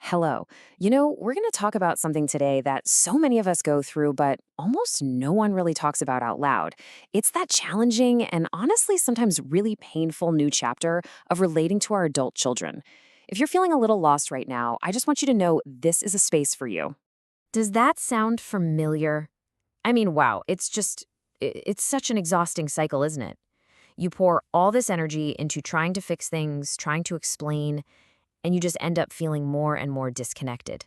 Hello. We're going to talk about something today that so many of us go through, but almost no one really talks about out loud. It's that challenging and honestly sometimes really painful new chapter of relating to our adult children. If you're feeling a little lost right now, I just want you to know this is a space for you. Does that sound familiar? I mean, wow, it's such an exhausting cycle, isn't it? You pour all this energy into trying to fix things, trying to explain, and you just end up feeling more and more disconnected.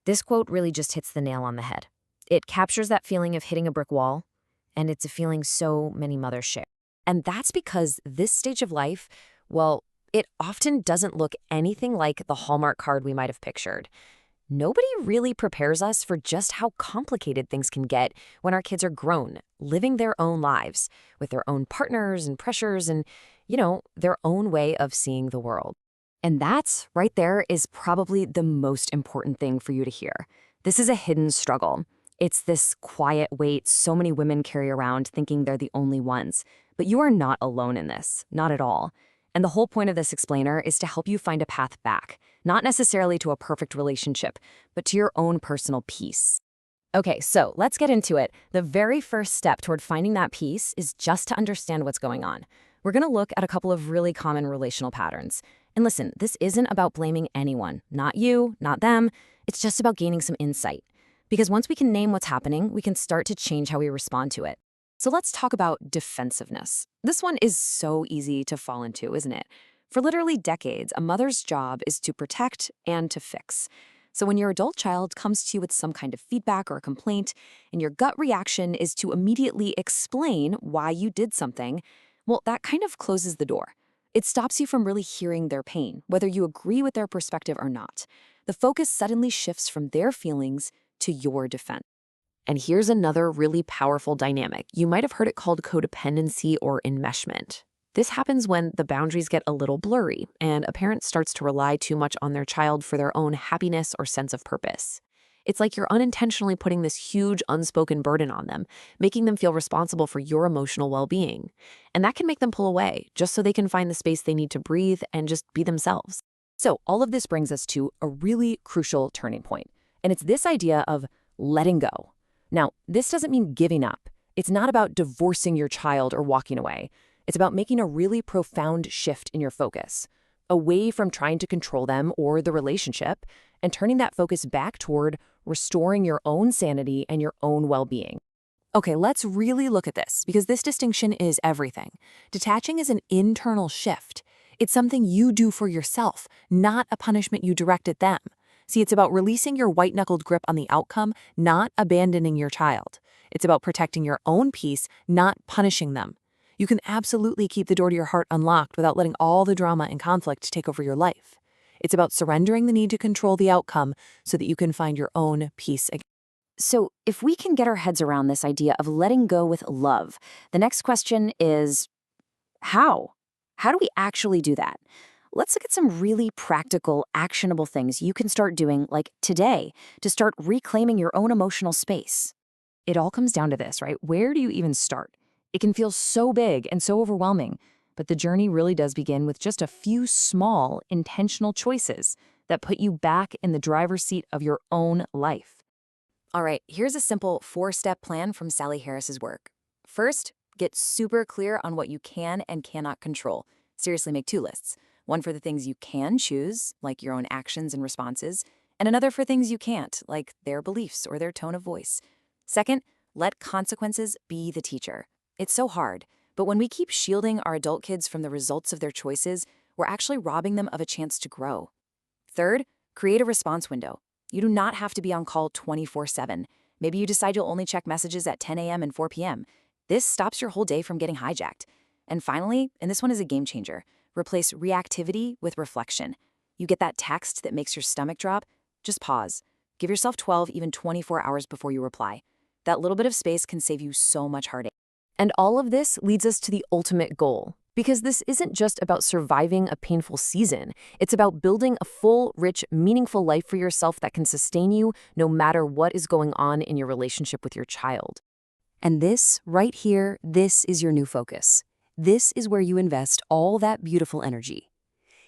This quote really just hits the nail on the head. It captures that feeling of hitting a brick wall, and it's a feeling so many mothers share. And that's because this stage of life, well, it often doesn't look anything like the Hallmark card we might have pictured. Nobody really prepares us for just how complicated things can get when our kids are grown, living their own lives with their own partners and pressures and, their own way of seeing the world. And that's, right there, is probably the most important thing for you to hear. This is a hidden struggle. It's this quiet weight so many women carry around thinking they're the only ones. But you are not alone in this, not at all. And the whole point of this explainer is to help you find a path back, not necessarily to a perfect relationship, but to your own personal peace. Okay, so let's get into it. The very first step toward finding that peace is just to understand what's going on. We're going to look at a couple of really common relational patterns. And listen, this isn't about blaming anyone, not you, not them. It's just about gaining some insight. Because once we can name what's happening, we can start to change how we respond to it. So let's talk about defensiveness. This one is so easy to fall into, isn't it? For literally decades, a mother's job is to protect and to fix. So when your adult child comes to you with some kind of feedback or a complaint, and your gut reaction is to immediately explain why you did something, well, that kind of closes the door. It stops you from really hearing their pain, whether you agree with their perspective or not. The focus suddenly shifts from their feelings to your defense. And here's another really powerful dynamic. You might have heard it called codependency or enmeshment. This happens when the boundaries get a little blurry and a parent starts to rely too much on their child for their own happiness or sense of purpose. It's like you're unintentionally putting this huge unspoken burden on them, making them feel responsible for your emotional well-being. And that can make them pull away, just so they can find the space they need to breathe and just be themselves. So all of this brings us to a really crucial turning point, and it's this idea of letting go. Now, this doesn't mean giving up. It's not about divorcing your child or walking away. It's about making a really profound shift in your focus, away from trying to control them or the relationship, and turning that focus back toward restoring your own sanity and your own well-being. Okay, let's really look at this, because this distinction is everything. Detaching is an internal shift. It's something you do for yourself, not a punishment you direct at them. See, it's about releasing your white-knuckled grip on the outcome, not abandoning your child. It's about protecting your own peace, not punishing them. You can absolutely keep the door to your heart unlocked without letting all the drama and conflict take over your life. It's about surrendering the need to control the outcome so that you can find your own peace again. So, if we can get our heads around this idea of letting go with love, the next question is how? How do we actually do that? Let's look at some really practical, actionable things you can start doing, like today, to start reclaiming your own emotional space. It all comes down to this, right? Where do you even start? It can feel so big and so overwhelming, but the journey really does begin with just a few small, intentional choices that put you back in the driver's seat of your own life. All right, here's a simple 4-step plan from Sally Harris's work. First, get super clear on what you can and cannot control. Seriously, make 2 lists. One for the things you can choose, like your own actions and responses, and another for things you can't, like their beliefs or their tone of voice. Second, let consequences be the teacher. It's so hard, but when we keep shielding our adult kids from the results of their choices, we're actually robbing them of a chance to grow. Third, create a response window. You do not have to be on call 24/7. Maybe you decide you'll only check messages at 10 a.m. and 4 p.m. This stops your whole day from getting hijacked. And finally, and this one is a game changer, replace reactivity with reflection. You get that text that makes your stomach drop? Just pause. Give yourself 12, even 24 hours before you reply. That little bit of space can save you so much heartache. And all of this leads us to the ultimate goal, because this isn't just about surviving a painful season. It's about building a full, rich, meaningful life for yourself that can sustain you no matter what is going on in your relationship with your child. And this, right here, this is your new focus. This is where you invest all that beautiful energy.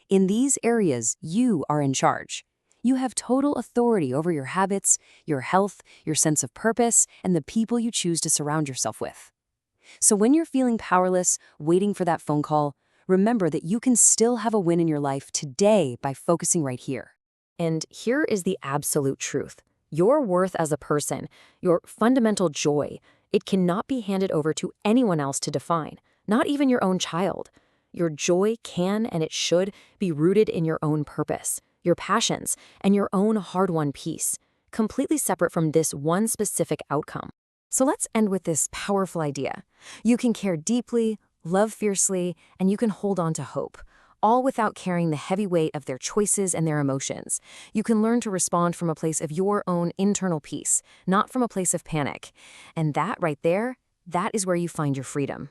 In these areas, you are in charge. You have total authority over your habits, your health, your sense of purpose, and the people you choose to surround yourself with. So when you're feeling powerless, waiting for that phone call, remember that you can still have a win in your life today by focusing right here. And here is the absolute truth. Your worth as a person, your fundamental joy, it cannot be handed over to anyone else to define, not even your own child. Your joy can and it should be rooted in your own purpose, your passions, and your own hard-won peace, completely separate from this one specific outcome. So let's end with this powerful idea. You can care deeply, love fiercely, and you can hold on to hope, all without carrying the heavy weight of their choices and their emotions. You can learn to respond from a place of your own internal peace, not from a place of panic. And that right there, that is where you find your freedom.